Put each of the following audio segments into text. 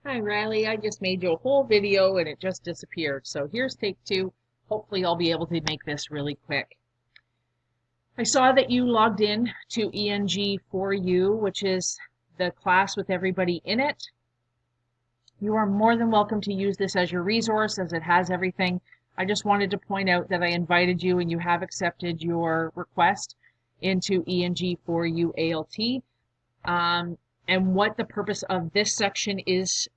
Hi Riley, I just made you a whole video and it just disappeared. So here's take two. Hopefully I'll be able to make this really quick. I saw that you logged in to ENG4U, which is the class with everybody in it. You are more than welcome to use this as your resource as it has everything. I just wanted to point out that I invited you and you have accepted your request into ENG4U ALT. And what the purpose of this section is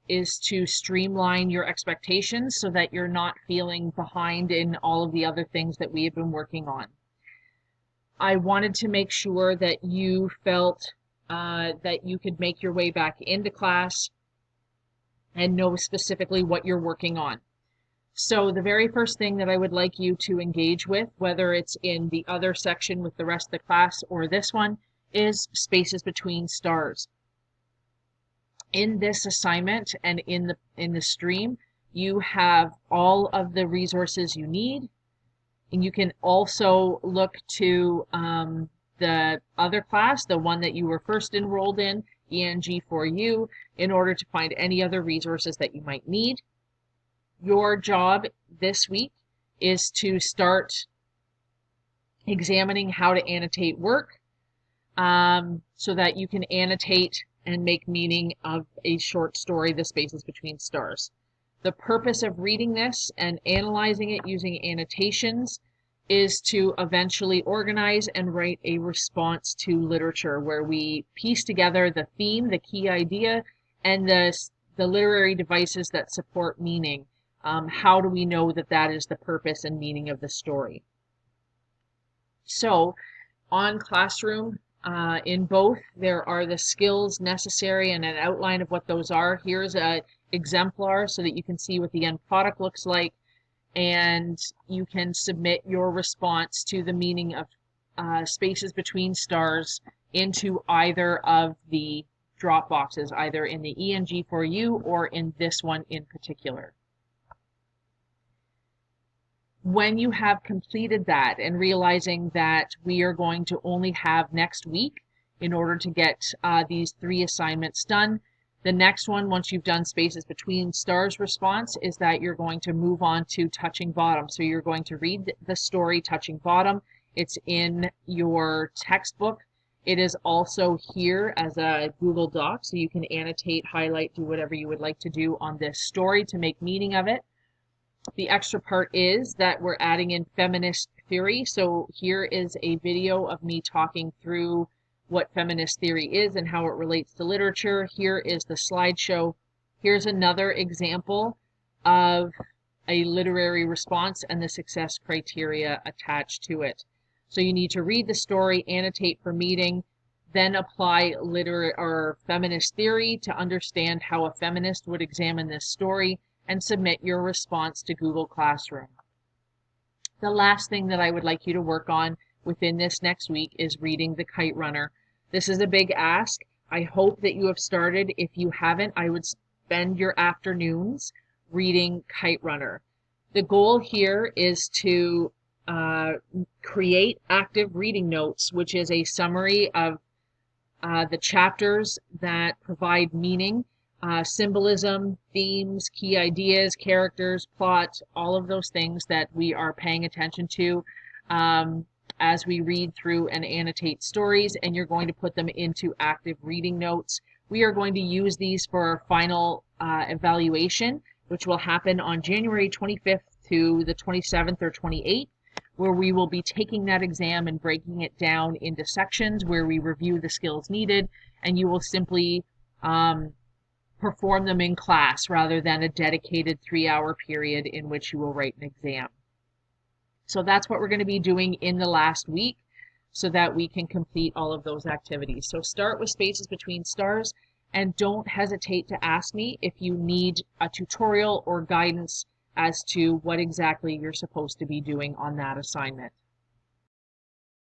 to streamline your expectations so that you're not feeling behind in all of the other things that we have been working on. I wanted to make sure that you felt that you could make your way back into class and know specifically what you're working on. So the very first thing that I would like you to engage with, whether it's in the other section with the rest of the class or this one, is spaces between stars. In this assignment and in the stream, you have all of the resources you need, and you can also look to the other class, the one that you were first enrolled in, ENG4U, in order to find any other resources that you might need. Your job this week is to start examining how to annotate work so that you can annotate and make meaning of a short story, The Spaces Between Stars. The purpose of reading this and analyzing it using annotations is to eventually organize and write a response to literature where we piece together the theme, the key idea, and the literary devices that support meaning. How do we know that that is the purpose and meaning of the story? So on Classroom, in both, there are the skills necessary and an outline of what those are. Here's an exemplar so that you can see what the end product looks like, and you can submit your response to the meaning of spaces between stars into either of the drop boxes, either in the ENG4U or in this one in particular. When you have completed that and realizing that we are going to only have next week in order to get these 3 assignments done, the next one, once you've done Spaces Between Stars response, is that you're going to move on to Touching Bottom. So you're going to read the story Touching Bottom. It's in your textbook. It is also here as a Google Doc, so you can annotate, highlight, do whatever you would like to do on this story to make meaning of it. The extra part is that we're adding in feminist theory. So here is a video of me talking through what feminist theory is and how it relates to literature. Here is the slideshow. Here's another example of a literary response and the success criteria attached to it. So you need to read the story, annotate for meaning, then apply literary or feminist theory to understand how a feminist would examine this story, and submit your response to Google Classroom. The last thing that I would like you to work on within this next week is reading The Kite Runner. This is a big ask. I hope that you have started. If you haven't, I would spend your afternoons reading Kite Runner. The goal here is to create active reading notes, which is a summary of the chapters that provide meaning, symbolism, themes, key ideas, characters, plot, all of those things that we are paying attention to as we read through and annotate stories, and you're going to put them into active reading notes. We are going to use these for our final evaluation, which will happen on January 25th to the 27th or 28th, where we will be taking that exam and breaking it down into sections where we review the skills needed, and you will simply perform them in class rather than a dedicated 3-hour period in which you will write an exam. So that's what we're going to be doing in the last week so that we can complete all of those activities. So start with Spaces Between Stars, and don't hesitate to ask me if you need a tutorial or guidance as to what exactly you're supposed to be doing on that assignment.